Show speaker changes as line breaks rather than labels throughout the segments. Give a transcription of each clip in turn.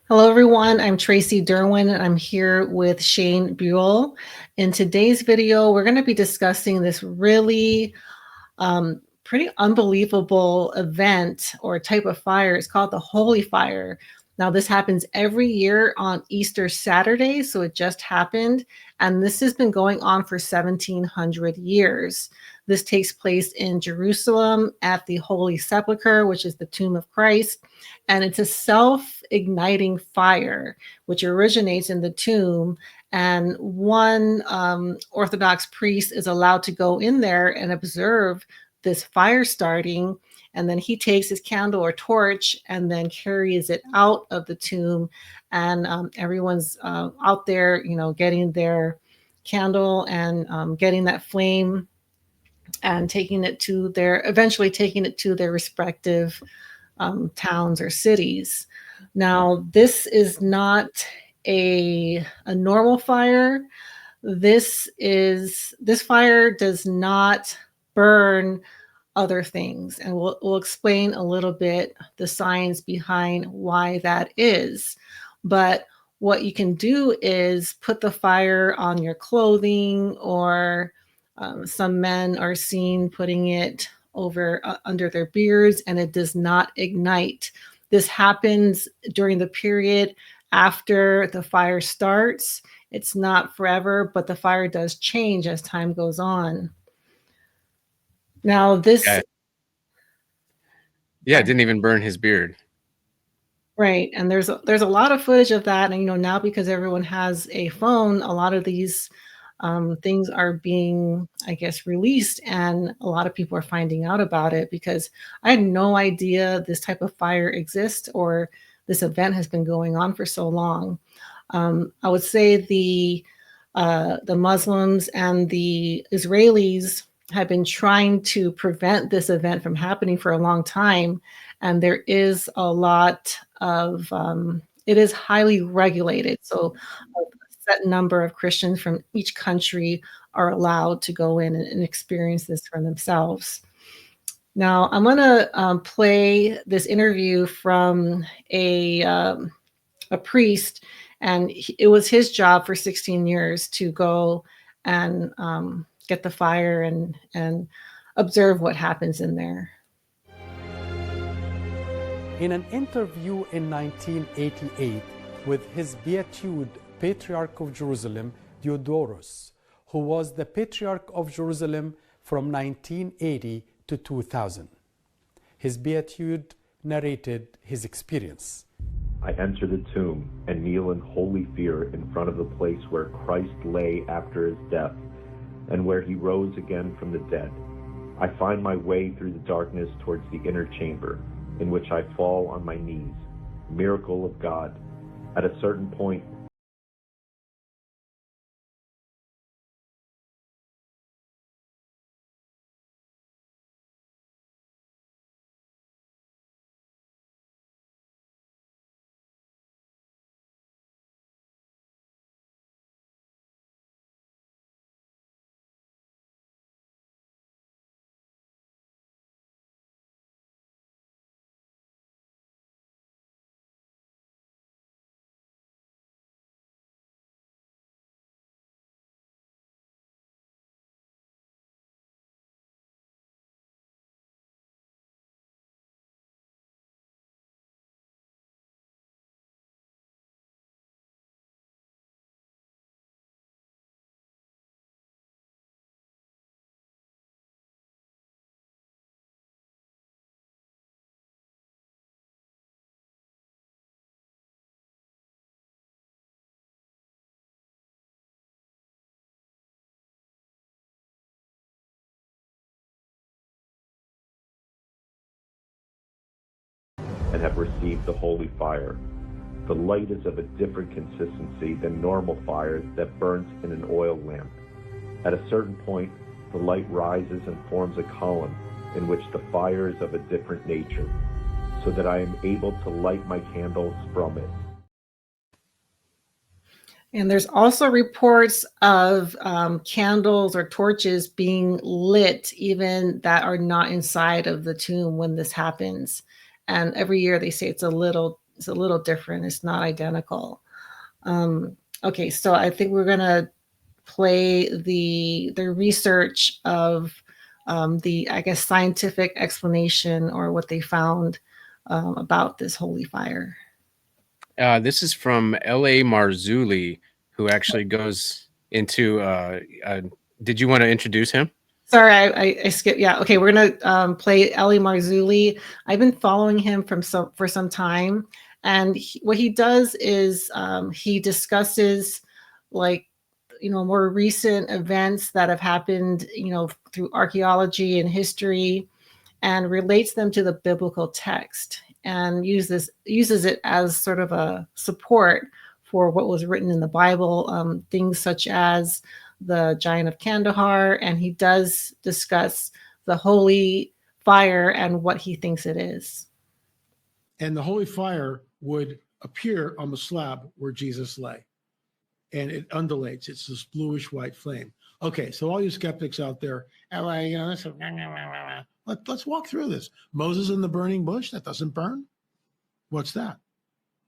Hello, everyone. I'm Tracy Derwin, and I'm here with Shane Buell. In today's video, we're going to be discussing this really pretty unbelievable event or type of fire. It's called the Holy Fire. Now, this happens every year on Easter Saturday, so it just happened, and this has been going on for 1700 years. This takes place in Jerusalem at the Holy Sepulchre, which is the tomb of Christ, and it's a self-igniting fire, which originates in the tomb, and one Orthodox priest is allowed to go in there and observe this fire starting, and then he takes his candle or torch and then carries it out of the tomb, and everyone's out there, getting their candle and getting that flame and eventually taking it to their respective towns or cities. Now, this is not a normal fire. This fire does not burn other things, and we'll explain a little bit the science behind why that is. But what you can do is put the fire on your clothing, or some men are seen putting it over under their beards, and it does not ignite. This happens during the period after the fire starts. It's not forever, but the fire does change as time goes on. Now, this
Yeah, it didn't even burn his beard.
right, and there's a lot of footage of that, and now because everyone has a phone, a lot of these things are being, I guess, released, and a lot of people are finding out about it, because I had no idea this type of fire exists, or this event has been going on for so long. I would say the Muslims and the Israelis have been trying to prevent this event from happening for a long time, and there is a lot of it is highly regulated. So a set number of Christians from each country are allowed to go in and experience this for themselves. Now, I'm going to play this interview from a priest, and it was his job for 16 years to go and get the fire and observe what happens in there.
In an interview in 1988 with His Beatitude Patriarch of Jerusalem, Diodorus, who was the Patriarch of Jerusalem from 1980 to 2000, His Beatitude narrated his experience.
I enter the tomb and kneel in holy fear in front of the place where Christ lay after his death and where he rose again from the dead. I find my way through the darkness towards the inner chamber, in which I fall on my knees. Miracle of God. At a certain point, and have received the holy fire. The light is of a different consistency than normal fire that burns in an oil lamp. At a certain point, the light rises and forms a column in which the fire is of a different nature, so that I am able to light my candles from it.
And there's also reports of candles or torches being lit, even that are not inside of the tomb when this happens. And every year they say it's a little it's a little different. It's not identical. Okay, so I think we're gonna play the research of the, I guess, scientific explanation or what they found about this holy fire.
This is from L.A. Marzulli, who actually goes into. Did you want to introduce him?
Sorry, I skipped. Yeah, okay, we're gonna play Ellie Marzulli. I've been following him for some time, and what he does is he discusses, like, more recent events that have happened, through archaeology and history, and relates them to the biblical text, and uses it as sort of a support for what was written in the Bible, things such as the Giant of Kandahar, and he does discuss the holy fire and what he thinks it is.
And the holy fire would appear on the slab where Jesus lay, and it undulates. It's this bluish white flame. Okay, so all you skeptics out there, let's walk through this. Moses in the burning bush, that doesn't burn? What's that?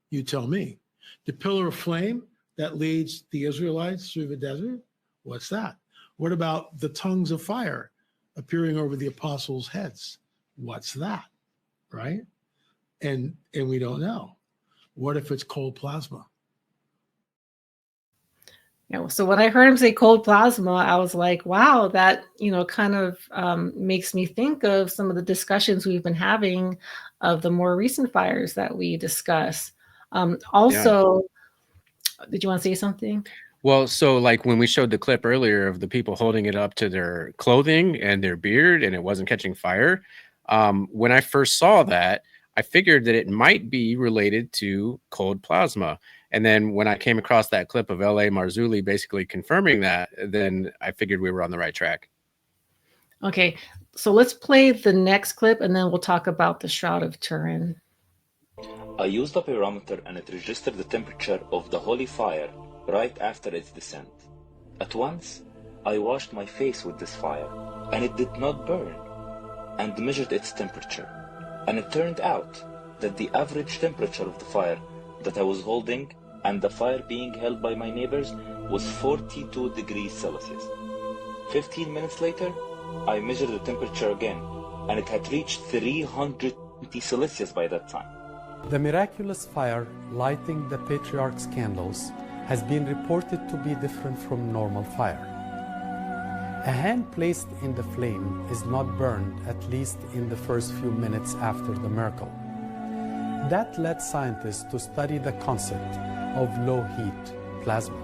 You tell me. The pillar of flame that leads the Israelites through the desert, what's that? What about the tongues of fire appearing over the apostles' heads? What's that? Right? And we don't know. What if it's cold plasma?
So when I heard him say cold plasma, I was like, wow, that, kind of makes me think of some of the discussions we've been having of the more recent fires that we discuss. Also, did you want to say something?
Well, so like when we showed the clip earlier of the people holding it up to their clothing and their beard and it wasn't catching fire, when I first saw that, I figured that it might be related to cold plasma. And then when I came across that clip of L.A. Marzulli basically confirming that, then I figured we were on the right track.
Okay, so let's play the next clip and then we'll talk about the Shroud of Turin.
I used a pyrometer and it registered the temperature of the holy fire right after its descent. At once, I washed my face with this fire, and it did not burn, and measured its temperature. And it turned out that the average temperature of the fire that I was holding and the fire being held by my neighbors was 42 degrees Celsius. 15 minutes later, I measured the temperature again, and it had reached 320 Celsius by that time.
The miraculous fire lighting the patriarch's candles has been reported to be different from normal fire. A hand placed in the flame is not burned, at least in the first few minutes after the miracle. That led scientists to study the concept of low-heat plasma.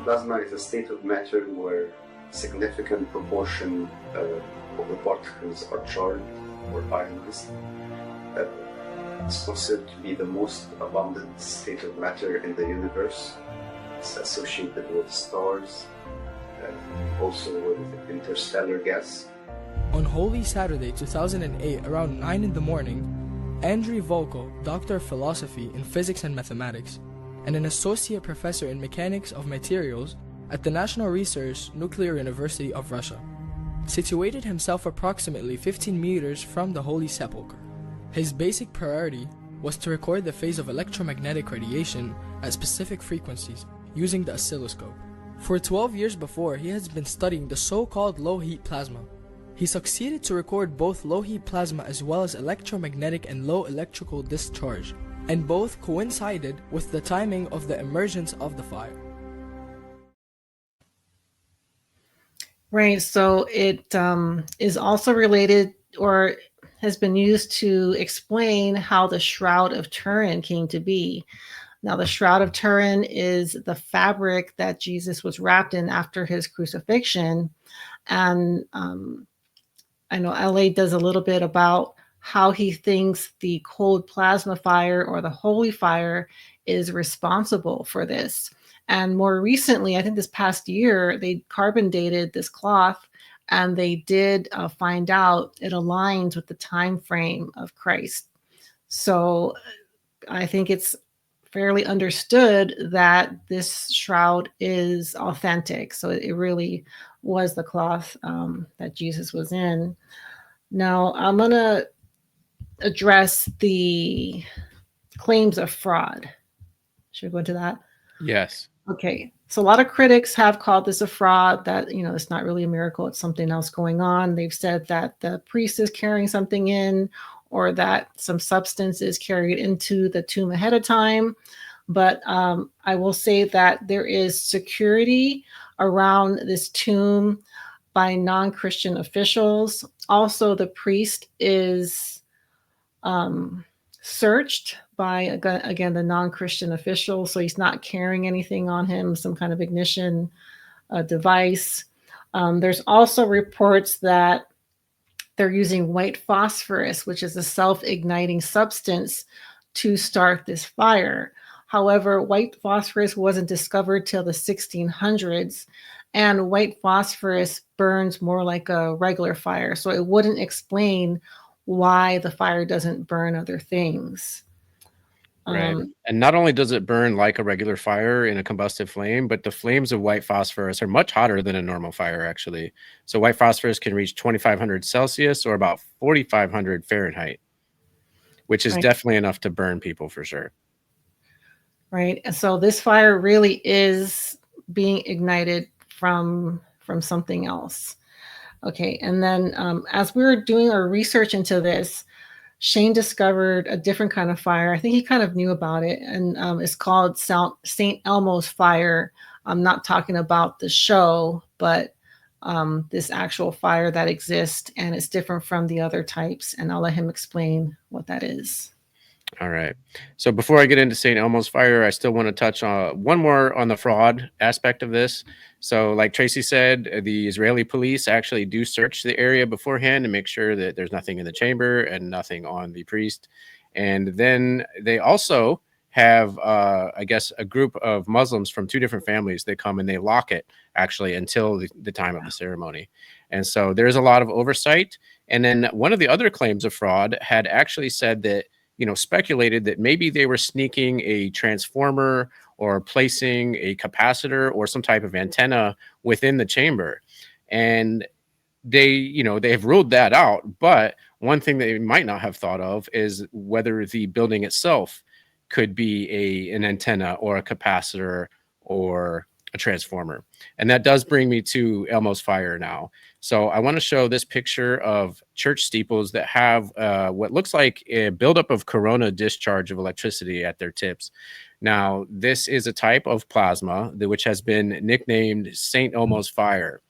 Plasma is a state of matter where a significant proportion of the particles are charged or ionized. It's considered to be the most abundant state of matter in the universe. It's associated with stars, also with interstellar gas.
On Holy Saturday 2008, around 9 in the morning, Andrei Volko, Doctor of Philosophy in Physics and Mathematics, and an Associate Professor in Mechanics of Materials at the National Research Nuclear University of Russia, situated himself approximately 15 meters from the Holy Sepulchre. His basic priority was to record the phase of electromagnetic radiation at specific frequencies using the oscilloscope. For 12 years before, he has been studying the so-called low-heat plasma. He succeeded to record both low-heat plasma as well as electromagnetic and low electrical discharge, and both coincided with the timing of the emergence of the fire.
Right, so it is also related or has been used to explain how the Shroud of Turin came to be. Now, the Shroud of Turin is the fabric that Jesus was wrapped in after his crucifixion. And I know LA does a little bit about how he thinks the cold plasma fire or the holy fire is responsible for this. And more recently, I think this past year, they carbon dated this cloth, and they did find out it aligns with the time frame of Christ. So I think it's fairly understood that this shroud is authentic. So it really was the cloth that Jesus was in. Now I'm going to address the claims of fraud. Should we go into that?
Yes.
Okay, so a lot of critics have called this a fraud, that, it's not really a miracle, it's something else going on. They've said that the priest is carrying something in, or that some substance is carried into the tomb ahead of time. But I will say that there is security around this tomb by non-Christian officials. Also, the priest is searched by, again, the non-Christian official, so he's not carrying anything on him, some kind of ignition device. There's also reports that they're using white phosphorus, which is a self-igniting substance, to start this fire. However, white phosphorus wasn't discovered till the 1600s, and white phosphorus burns more like a regular fire, so it wouldn't explain why the fire doesn't burn other things.
Right. And not only does it burn like a regular fire in a combustive flame, but the flames of white phosphorus are much hotter than a normal fire, actually. So white phosphorus can reach 2,500 Celsius or about 4,500 Fahrenheit, which is
Right.
definitely enough to burn people for sure.
Right. And so this fire really is being ignited from something else. Okay. And then as we were doing our research into this, Shane discovered a different kind of fire. I think he kind of knew about it, and it's called St. Elmos Fire. I'm not talking about the show, but this actual fire that exists, and it's different from the other types. And I'll let him explain what that is.
All right. So before I get into St. Elmo's Fire, I still want to touch on one more on the fraud aspect of this. So like Tracy said, the Israeli police actually do search the area beforehand to make sure that there's nothing in the chamber and nothing on the priest. And then they also have, I guess, a group of Muslims from two different families. They come and they lock it actually until the time of the ceremony. And so there's a lot of oversight. And then one of the other claims of fraud had actually said that, speculated that maybe they were sneaking a transformer or placing a capacitor or some type of antenna within the chamber. And they have ruled that out. But one thing they might not have thought of is whether the building itself could be an antenna or a capacitor or a transformer. And that does bring me to Elmos Fire now. So I want to show this picture of church steeples that have what looks like a buildup of corona discharge of electricity at their tips. Now, this is a type of plasma which has been nicknamed St. Elmo's Fire.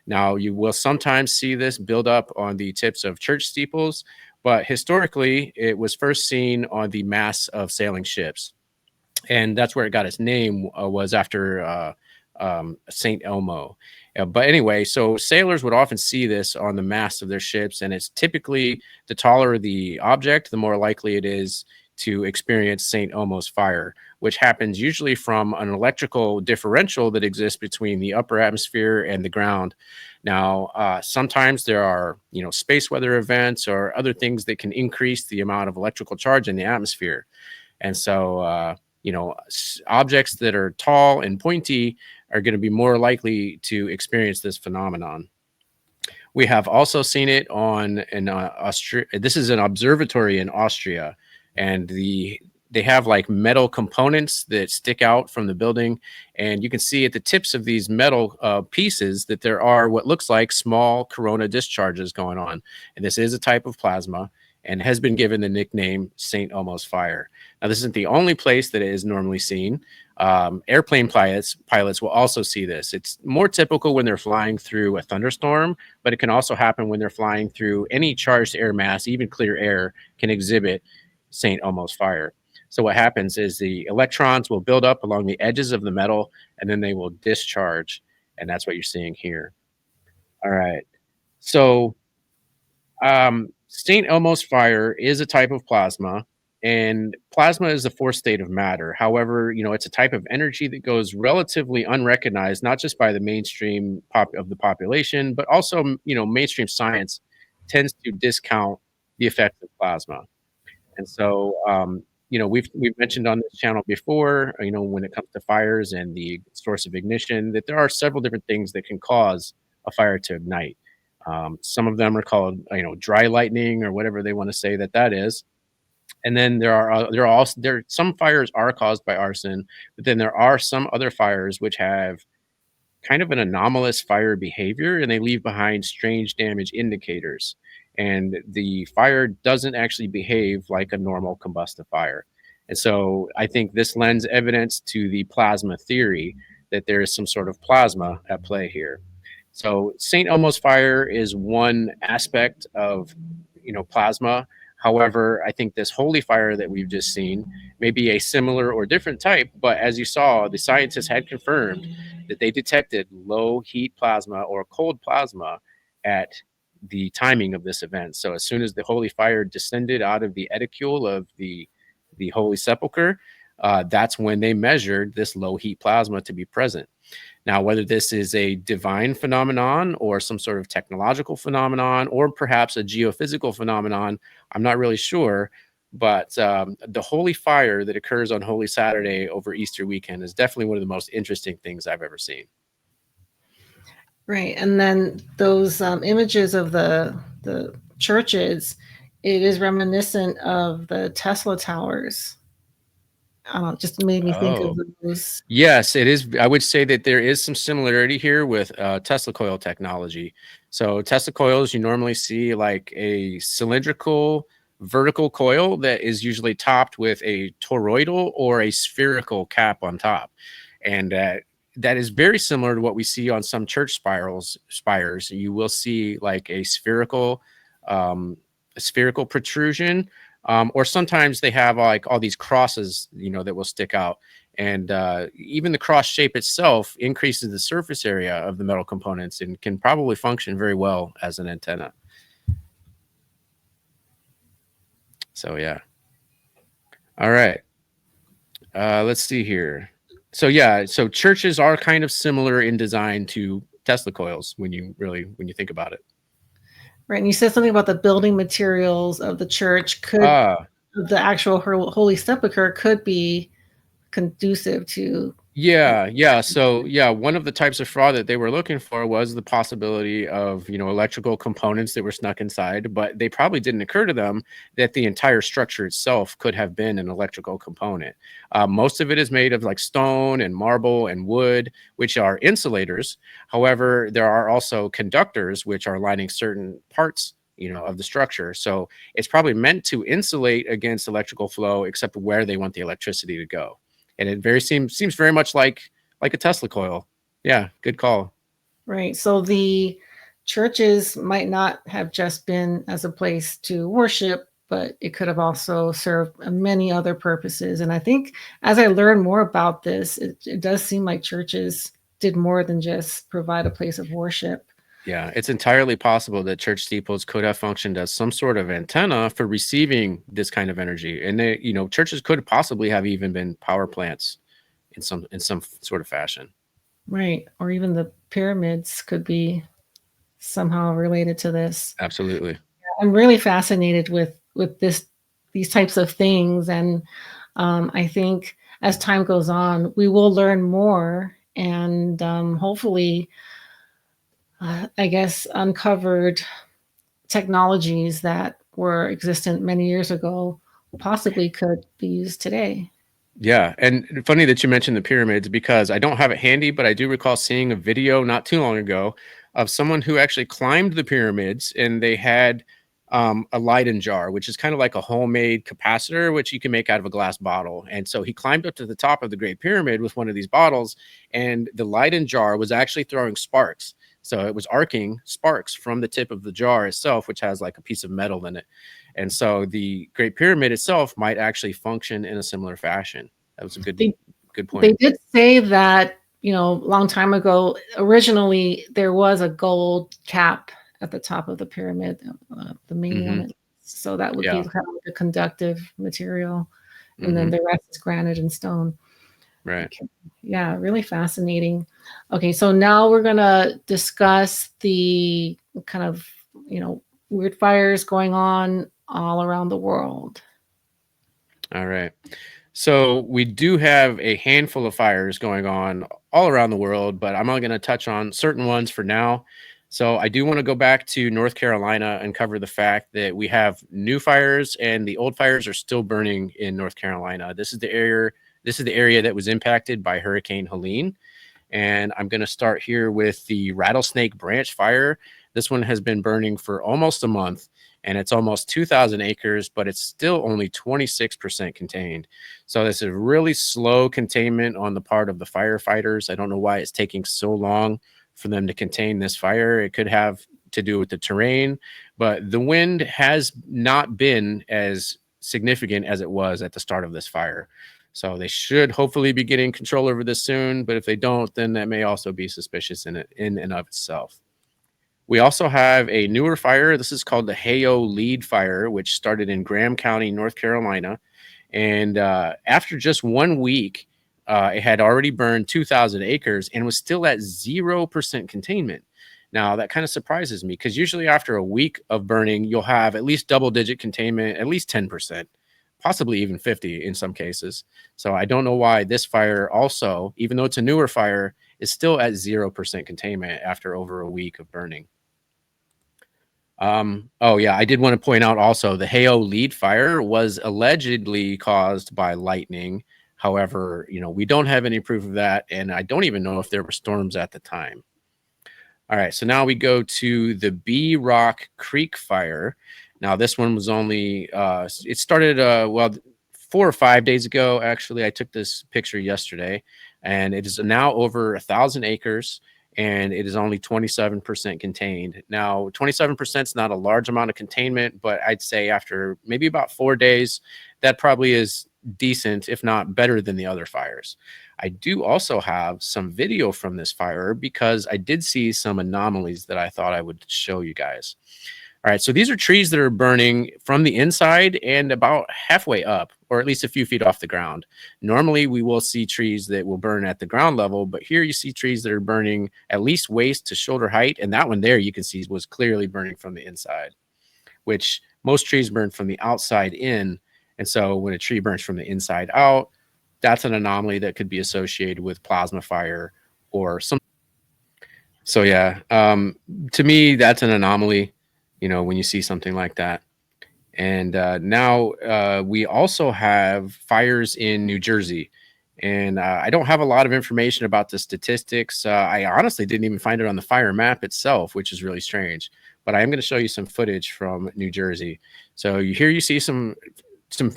Now, you will sometimes see this build up on the tips of church steeples, but historically, it was first seen on the masts of sailing ships. And that's where it got its name, was after St. Elmo. But anyway, so sailors would often see this on the masts of their ships, and it's typically the taller the object, the more likely it is to experience St. Elmo's Fire, which happens usually from an electrical differential that exists between the upper atmosphere and the ground. Now, sometimes there are, space weather events or other things that can increase the amount of electrical charge in the atmosphere. And so, objects that are tall and pointy are going to be more likely to experience this phenomenon. We have also seen it in Austria. This is an observatory in Austria, and they have like metal components that stick out from the building, and you can see at the tips of these metal pieces that there are what looks like small corona discharges going on. And this is a type of plasma and has been given the nickname St. Elmo's Fire. Now, this isn't the only place that it is normally seen. Airplane pilots will also see this. It's more typical when they're flying through a thunderstorm, but it can also happen when they're flying through any charged air mass. Even clear air can exhibit St. Elmo's Fire. So what happens is the electrons will build up along the edges of the metal, and then they will discharge, and that's what you're seeing here. All right. So St. Elmo's Fire is a type of plasma, and plasma is the fourth state of matter. However, it's a type of energy that goes relatively unrecognized, not just by the mainstream of the population, but also, mainstream science tends to discount the effects of plasma. And so, we've mentioned on this channel before, when it comes to fires and the source of ignition, that there are several different things that can cause a fire to ignite. Some of them are called, dry lightning or whatever they want to say that is. And then some fires are caused by arson, but then there are some other fires which have kind of an anomalous fire behavior, and they leave behind strange damage indicators. And the fire doesn't actually behave like a normal combustive fire. And so I think this lends evidence to the plasma theory that there is some sort of plasma at play here. So St. Elmo's fire is one aspect of, plasma. However, I think this holy fire that we've just seen may be a similar or different type, but as you saw, the scientists had confirmed that they detected low heat plasma or cold plasma at the timing of this event. So as soon as the holy fire descended out of the edicule of the Holy Sepulchre, that's when they measured this low heat plasma to be present. Now, whether this is a divine phenomenon or some sort of technological phenomenon or perhaps a geophysical phenomenon, I'm not really sure. But the holy fire that occurs on Holy Saturday over Easter weekend is definitely one of the most interesting things I've ever seen.
Right. And then those images of the churches, it is reminiscent of the Tesla towers. Just made me think of those.
Yes, it is. I would say that there is some similarity here with Tesla coil technology. So Tesla coils, you normally see like a cylindrical vertical coil that is usually topped with a toroidal or a spherical cap on top. And that is very similar to what we see on some church spires. You will see like a spherical protrusion. Or sometimes they have like all these crosses, that will stick out. And even the cross shape itself increases the surface area of the metal components and can probably function very well as an antenna. So, yeah. All right. Let's see here. So, yeah, so churches are kind of similar in design to Tesla coils when you think about it.
Right. And you said something about the building materials of the church the actual Holy Sepulchre could be conducive to.
Yeah. So, one of the types of fraud that they were looking for was the possibility of, electrical components that were snuck inside, but they probably didn't occur to them that the entire structure itself could have been an electrical component. Most of it is made of like stone and marble and wood, which are insulators. However, there are also conductors, which are lining certain parts of the structure. So it's probably meant to insulate against electrical flow, except where they want the electricity to go. And it seems very much like a Tesla coil. Yeah, good call.
Right. So the churches might not have just been as a place to worship, but it could have also served many other purposes. And I think as I learn more about this, it does seem like churches did more than just provide a place of worship.
Yeah, it's entirely possible that church steeples could have functioned as some sort of antenna for receiving this kind of energy. And they, churches could possibly have even been power plants in some sort of fashion.
Right. Or even the pyramids could be somehow related to this.
Absolutely.
I'm really fascinated with these types of things. And I think as time goes on, we will learn more and hopefully uncovered technologies that were existent many years ago possibly could be used today.
Yeah. And funny that you mentioned the pyramids, because I don't have it handy, but I do recall seeing a video not too long ago of someone who actually climbed the pyramids, and they had a Leyden jar, which is kind of like a homemade capacitor, which you can make out of a glass bottle. And so he climbed up to the top of the Great Pyramid with one of these bottles, and the Leyden jar was actually throwing sparks. So it was arcing sparks from the tip of the jar itself, which has like a piece of metal in it. And so the Great Pyramid itself might actually function in a similar fashion. That was a good point.
They did say that, a long time ago, originally there was a gold cap at the top of the pyramid, the main one. So that would be kind of like a conductive material. And then the rest is granite and stone.
Right.
Okay. Yeah, really fascinating. Okay, so now we're going to discuss the kind of, weird fires going on all around the world.
All right. So we do have a handful of fires going on all around the world, but I'm only going to touch on certain ones for now. So I do want to go back to North Carolina and cover the fact that we have new fires and the old fires are still burning in North Carolina. This is the area that was impacted by Hurricane Helene. And I'm going to start here with the Rattlesnake Branch fire. This one has been burning for almost a month, and it's almost 2,000 acres, but it's still only 26% contained. So this is really slow containment on the part of the firefighters. I don't know why it's taking so long for them to contain this fire. It could have to do with the terrain, but the wind has not been as significant as it was at the start of this fire. So they should hopefully be getting control over this soon, but if they don't, then that may also be suspicious in and of itself. We also have a newer fire. This is called the Hayo Lead Fire, which started in Graham County, North Carolina. And after just 1 week, it had already burned 2,000 acres and was still at 0% containment. Now, that kind of surprises me because usually after a week of burning, you'll have at least double-digit containment, at least 10%, possibly even 50 in some cases. So I don't know why this fire also, even though it's a newer fire, is still at 0% containment after over a week of burning. Oh yeah, I did want to point out also the Hayo Lead Fire was allegedly caused by lightning. However, we don't have any proof of that, and I don't even know if there were storms at the time. All right, so now we go to the Bee Rock Creek Fire. Now this one was only it started 4 or 5 days ago. Actually, I took this picture yesterday, and it is now over 1,000 acres. And it is only 27% contained. Now, 27% is not a large amount of containment, but I'd say after maybe about 4 days, that probably is decent, if not better than the other fires. I do also have some video from this fire because I did see some anomalies that I thought I would show you guys. All right, so these are trees that are burning from the inside and about halfway up, or at least a few feet off the ground. Normally, we will see trees that will burn at the ground level, but here you see trees that are burning at least waist to shoulder height, and that one there you can see was clearly burning from the inside, which most trees burn from the outside in, and so when a tree burns from the inside out, that's an anomaly that could be associated with plasma fire or some. So yeah, to me, that's an anomaly. When you see something like that. And now we also have fires in New Jersey. And I don't have a lot of information about the statistics. I honestly didn't even find it on the fire map itself, which is really strange. But I am going to show you some footage from New Jersey. So here you see some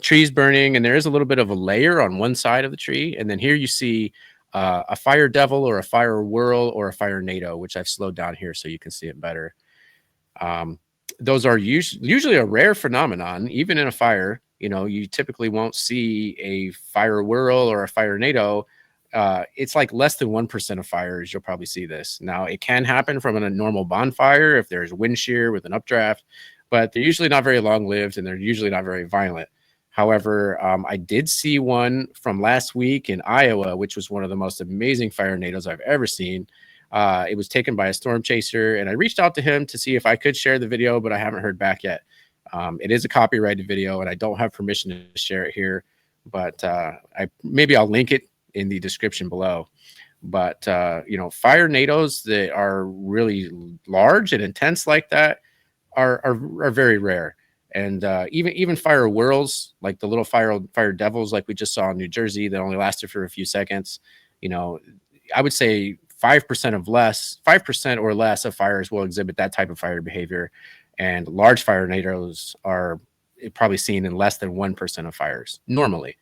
trees burning, and there is a little bit of a layer on one side of the tree. And then here you see a fire devil or a fire whirl or a Firenado, which I've slowed down here so you can see it better. Those are usually a rare phenomenon, even in a fire. You typically won't see a fire whirl or a Firenado. It's like less than 1% of fires you'll probably see this. Now, it can happen from a normal bonfire if there's wind shear with an updraft, but they're usually not very long-lived and they're usually not very violent. However, I did see one from last week in Iowa, which was one of the most amazing Firenados I've ever seen. It was taken by a storm chaser, and I reached out to him to see if I could share the video, but I haven't heard back yet. It is a copyrighted video, and I don't have permission to share it here, but maybe I'll link it in the description below. But Firenados that are really large and intense like that are very rare. And even fire whirls, like the little fire devils, like we just saw in New Jersey, that only lasted for a few seconds. I would say 5% or less of fires will exhibit that type of fire behavior, and large Firenados are probably seen in less than 1% of fires normally,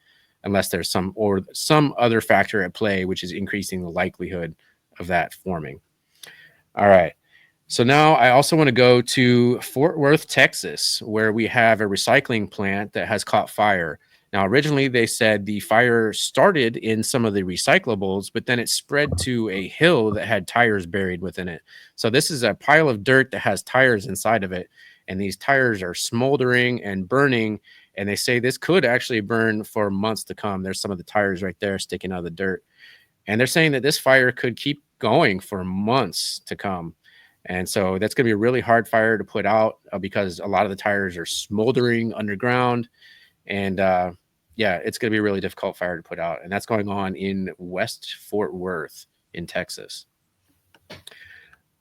unless there's some other factor at play, which is increasing the likelihood of that forming. All right. So now I also want to go to Fort Worth, Texas, where we have a recycling plant that has caught fire. Now, originally they said the fire started in some of the recyclables, but then it spread to a hill that had tires buried within it. So this is a pile of dirt that has tires inside of it, and these tires are smoldering and burning, and they say this could actually burn for months to come. There's some of the tires right there sticking out of the dirt, and they're saying that this fire could keep going for months to come. And so that's going to be a really hard fire to put out because a lot of the tires are smoldering underground. And it's going to be a really difficult fire to put out. And that's going on in West Fort Worth in Texas.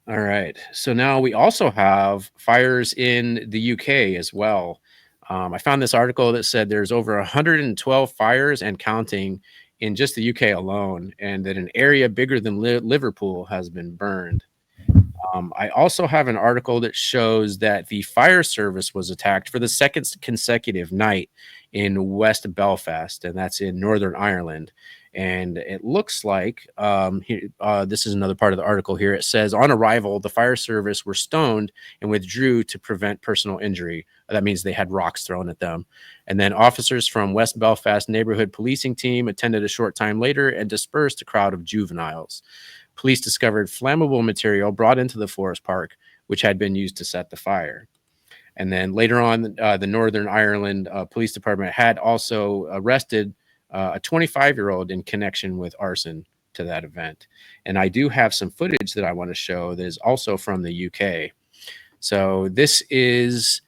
All right. So now we also have fires in the UK as well. I found this article that said there's over 112 fires and counting in just the UK alone, and that an area bigger than Liverpool has been burned. I also have an article that shows that the fire service was attacked for the second consecutive night in West Belfast, and that's in Northern Ireland. And it looks like this is another part of the article here. It says, on arrival, the fire service were stoned and withdrew to prevent personal injury. That means they had rocks thrown at them. And then officers from West Belfast neighborhood policing team attended a short time later and dispersed a crowd of juveniles. Police discovered flammable material brought into the forest park, which had been used to set the fire. And then later on, the Northern Ireland Police Department had also arrested a 25-year-old in connection with arson to that event. And I do have some footage that I want to show that is also from the UK. So this is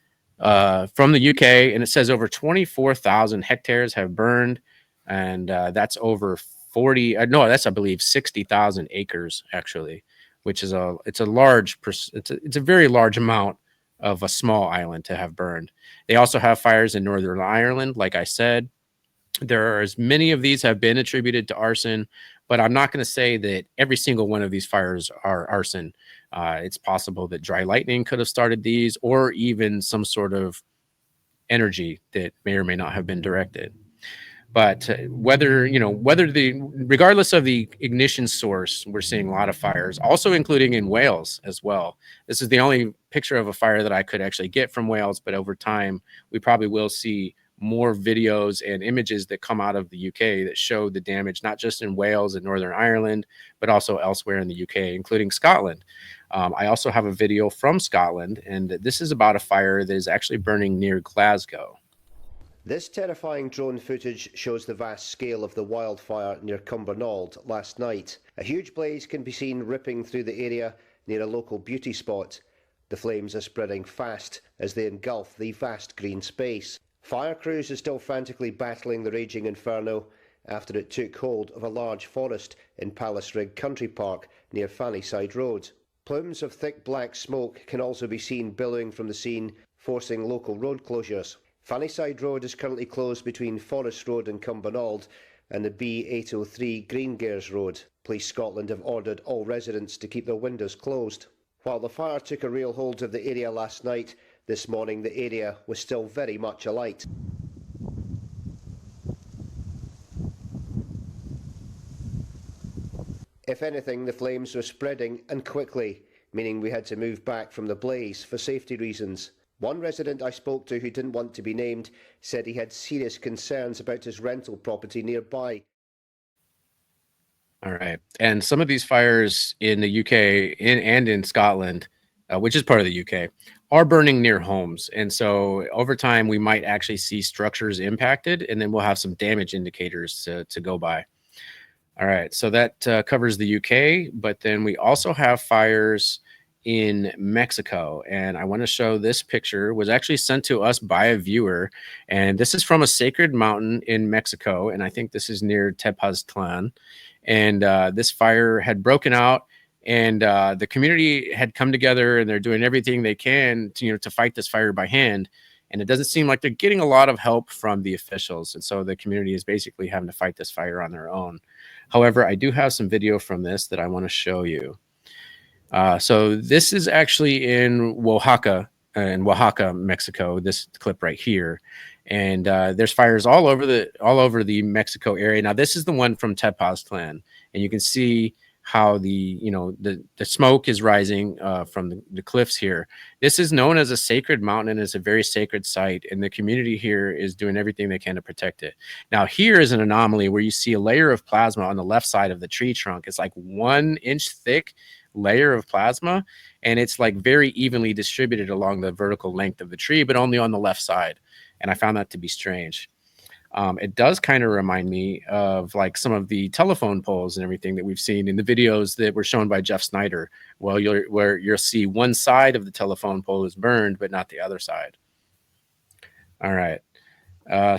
from the UK, and it says over 24,000 hectares have burned, and that's over 40 no, that's I believe 60,000 acres actually, which is it's a very large amount of a small island to have burned. They also have fires in Northern Ireland, like I said. There are as many of these have been attributed to arson, but I'm not going to say that every single one of these fires are arson. It's possible that dry lightning could have started these, or even some sort of energy that may or may not have been directed. But regardless of the ignition source, we're seeing a lot of fires, also including in Wales as well. This is the only picture of a fire that I could actually get from Wales, but over time, we probably will see more videos and images that come out of the UK that show the damage, not just in Wales and Northern Ireland, but also elsewhere in the UK, including Scotland. I also have a video from Scotland, and this is about a fire that is actually burning near Glasgow.
This terrifying drone footage shows the vast scale of the wildfire near Cumbernauld last night. A huge blaze can be seen ripping through the area near a local beauty spot. The flames are spreading fast as they engulf the vast green space. Fire crews are still frantically battling the raging inferno after it took hold of a large forest in Pallasrig Country Park near Fannyside Road. Plumes of thick black smoke can also be seen billowing from the scene, forcing local road closures. Fannyside Road is currently closed between Forest Road and Cumbernauld and the B803 Greengears Road. Police Scotland have ordered all residents to keep their windows closed. While the fire took a real hold of the area last night, this morning the area was still very much alight. If anything, the flames were spreading and quickly, meaning we had to move back from the blaze for safety reasons. One resident I spoke to who didn't want to be named said he had serious concerns about his rental property nearby.
All right. And some of these fires in the UK and in Scotland, which is part of the UK, are burning near homes. And so over time, we might actually see structures impacted, and then we'll have some damage indicators to go by. All right. So that covers the UK, but then we also have fires in Mexico, and I want to show this picture. Was actually sent to us by a viewer, and this is from a sacred mountain in Mexico, and I think this is near Tepoztlan. And this fire had broken out, and the community had come together, and they're doing everything they can to fight this fire by hand. And it doesn't seem like they're getting a lot of help from the officials, and so the community is basically having to fight this fire on their own. However, I do have some video from this that I want to show you. So this is actually in Oaxaca, Mexico, this clip right here. And there's fires all over the Mexico area. Now, this is the one from Tepoztlan, and you can see how the smoke is rising from the cliffs here. This is known as a sacred mountain, and it's a very sacred site, and the community here is doing everything they can to protect it. Now, here is an anomaly where you see a layer of plasma on the left side of the tree trunk. It's like 1 inch thick layer of plasma, and it's like very evenly distributed along the vertical length of the tree, but only on the left side. And I found that to be strange. It does kind of remind me of like some of the telephone poles and everything that we've seen in the videos that were shown by Jeff Snyder. Well, you'll see one side of the telephone pole is burned, but not the other side. All right.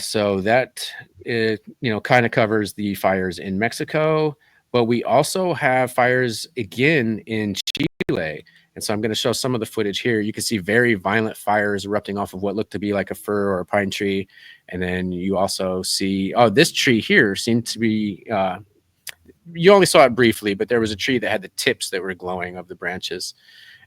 So that kind of covers the fires in Mexico. But we also have fires again in Chile Chile. And so I'm going to show some of the footage here. You can see very violent fires erupting off of what looked to be like a fir or a pine tree. And then you also see, oh, this tree here seemed to be, you only saw it briefly, but there was a tree that had the tips that were glowing of the branches.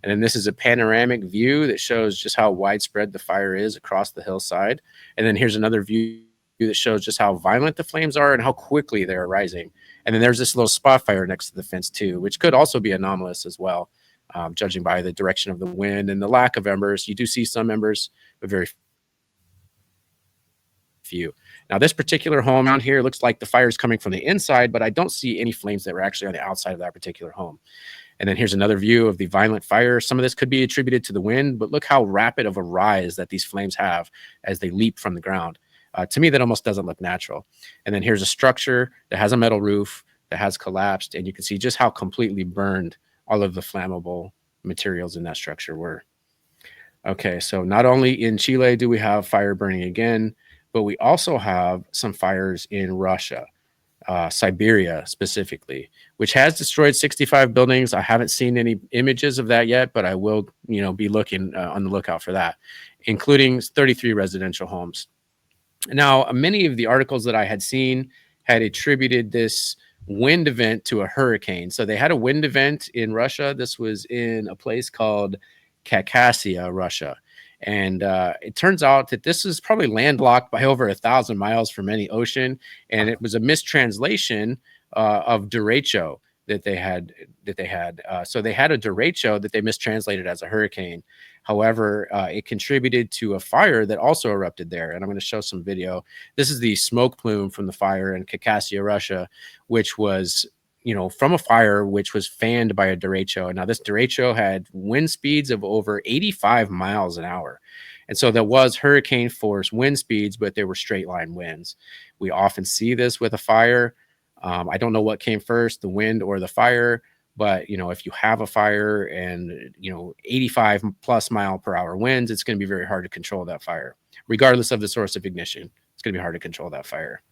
And then this is a panoramic view that shows just how widespread the fire is across the hillside. And then here's another view that shows just how violent the flames are and how quickly they're rising. And then there's this little spot fire next to the fence too, which could also be anomalous as well, judging by the direction of the wind and the lack of embers. You do see some embers, but very few. Now, this particular home down here looks like the fire is coming from the inside, but I don't see any flames that were actually on the outside of that particular home. And then here's another view of the violent fire. Some of this could be attributed to the wind, but look how rapid of a rise that these flames have as they leap from the ground. To me, that almost doesn't look natural. And then here's a structure that has a metal roof that has collapsed, and you can see just how completely burned all of the flammable materials in that structure were. Okay, so not only in Chile do we have fire burning again, but we also have some fires in Russia, Siberia specifically, which has destroyed 65 buildings. I haven't seen any images of that yet, but I will, be looking on the lookout for that, including 33 residential homes. Now, many of the articles that I had seen had attributed this wind event to a hurricane. So they had a wind event in Russia. This was in a place called Khakassia, Russia. And it turns out that this is probably landlocked by over 1,000 miles from any ocean. And it was a mistranslation of derecho that they had. So they had a derecho that they mistranslated as a hurricane. However, it contributed to a fire that also erupted there. And I'm going to show some video. This is the smoke plume from the fire in Khakassia, Russia, which was, from a fire which was fanned by a derecho. Now, this derecho had wind speeds of over 85 miles an hour. And so there was hurricane force wind speeds, but they were straight line winds. We often see this with a fire. I don't know what came first, the wind or the fire. But, if you have a fire and, 85 plus mile per hour winds, it's going to be very hard to control that fire, regardless of the source of ignition. It's going to be hard to control that fire.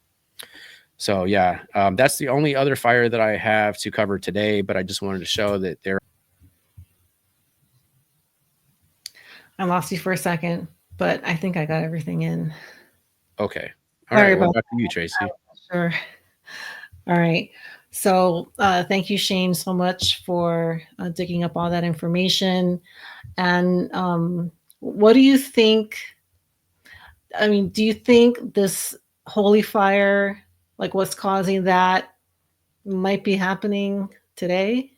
So, yeah, that's the only other fire that I have to cover today. But I just wanted to show that there.
I lost you for a second, but I think I got everything in.
Okay. All right. What about you, Tracy?
Sure. All right. So thank you, Shane, so much for digging up all that information. And what do you think? I mean, do you think this holy fire, like what's causing that, might be happening today?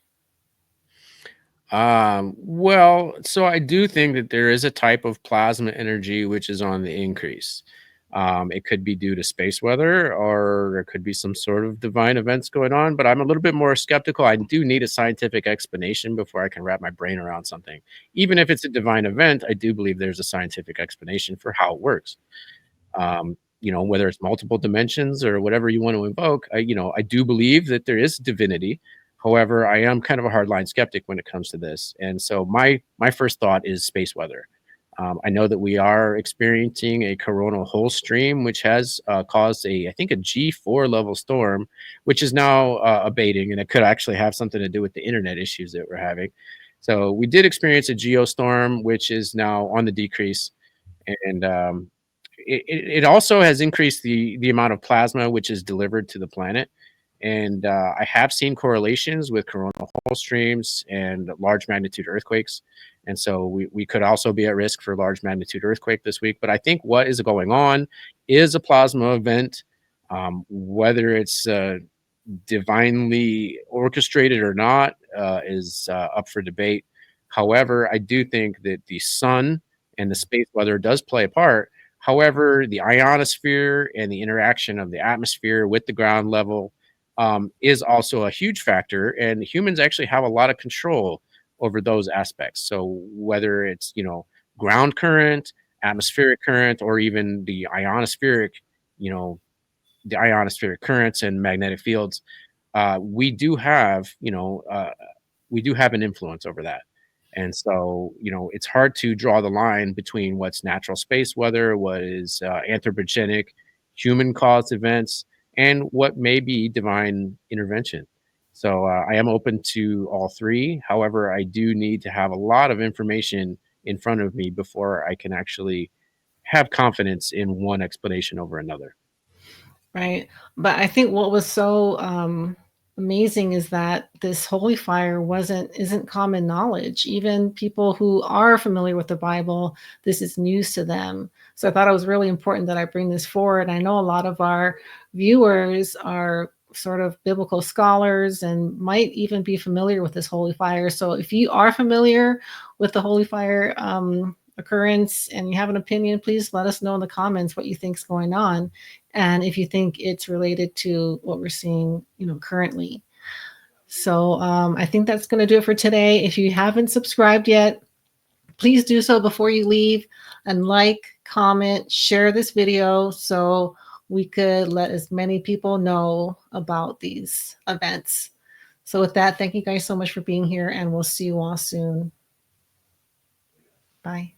Well, so I do think that there is a type of plasma energy which is on the increase. It could be due to space weather, or there could be some sort of divine events going on, but I'm a little bit more skeptical. I do need a scientific explanation before I can wrap my brain around something. Even if it's a divine event, I do believe there's a scientific explanation for how it works. Whether it's multiple dimensions or whatever you want to invoke, I do believe that there is divinity. However, I am kind of a hardline skeptic when it comes to this. And so my first thought is space weather. I know that we are experiencing a coronal hole stream, which has caused I think a G4 level storm, which is now abating, and it could actually have something to do with the internet issues that we're having. So we did experience a geostorm, which is now on the decrease, and it also has increased the amount of plasma which is delivered to the planet. And I have seen correlations with coronal hole streams and large magnitude earthquakes. And so we could also be at risk for large magnitude earthquake this week. But I think what is going on is a plasma event, whether it's divinely orchestrated or not is up for debate. However, I do think that the sun and the space weather does play a part. However, the ionosphere and the interaction of the atmosphere with the ground level is also a huge factor, and humans actually have a lot of control over those aspects. So whether it's, ground current, atmospheric current, or even the ionospheric currents and magnetic fields, we do have an influence over that. And so, it's hard to draw the line between what's natural space weather, what is anthropogenic human caused events, and what may be divine intervention. So I am open to all three. However, I do need to have a lot of information in front of me before I can actually have confidence in one explanation over another.
Right. But I think what was so amazing is that this holy fire isn't common knowledge. Even people who are familiar with the Bible, this is news to them. So I thought it was really important that I bring this forward. I know a lot of our viewers are sort of biblical scholars and might even be familiar with this holy fire. So if you are familiar with the holy fire occurrence and you have an opinion, please let us know in the comments what you think is going on, and if you think it's related to what we're seeing, currently. So I think that's going to do it for today. If you haven't subscribed yet, please do so before you leave, and like, comment, share this video so we could let as many people know about these events. So with that, thank you guys so much for being here, and we'll see you all soon. Bye.